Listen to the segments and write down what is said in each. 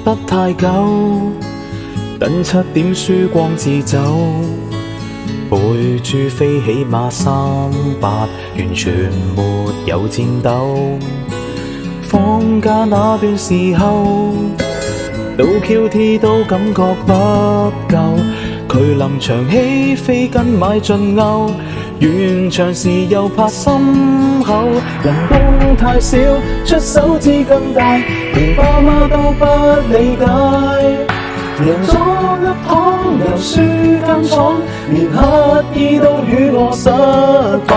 得太久，等7點曙光自走，背珠飛起馬38，完全沒有戰鬥。放假那段時候，到 QT 都感覺不夠，距臨場起飛跟買進歐，完場時又怕心口，人工太少，出手資更大，連爸媽都不理解。人左一躺又輸間廠，連乞兒都與我失敗，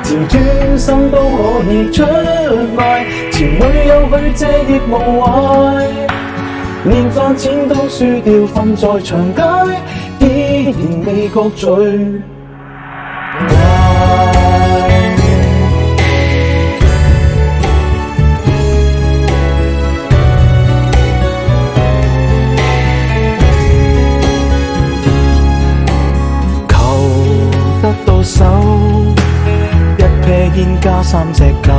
前專心都可以出賣，前女友去借亦無謂，連飯錢都輸掉，瞓在長街，依然未覺罪。手一撇煙加3隻狗，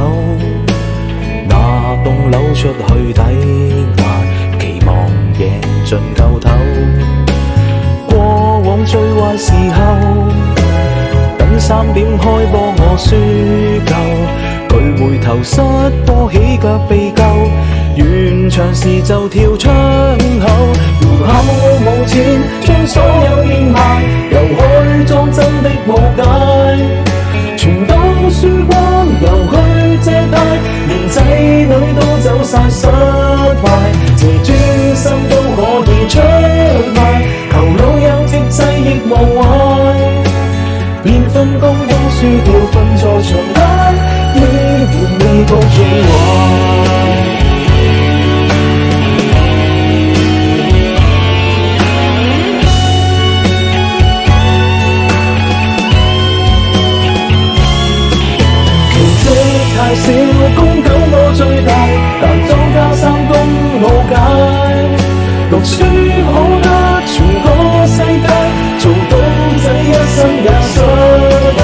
那棟樓出去抵押，期望贏盡夠頭。過往最壞時候，等3點開波我輸夠，佢回頭失波起腳被救，完場時就跳窗口，戶口冇錢將所有變賣，又去裝真的無解，全都輸光又去借貸，連仔女都走晒失敗，自尊心都可以出賣，求老友節制亦無謂，連份工都輸掉，瞓在床單依然未覺最壞。太少供給我最大，但莊家3工冇解，讀書可得全個世界，做公仔一生也失敗，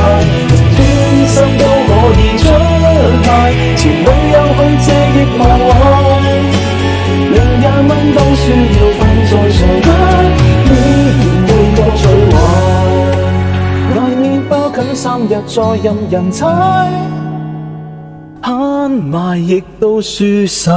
專心都可以出賣，前女友去借亦無謂，連20蚊都輸掉，瞓在床單依然未覺最壞，賣麵包近3日再任人踩，慳埋亦都輸晒。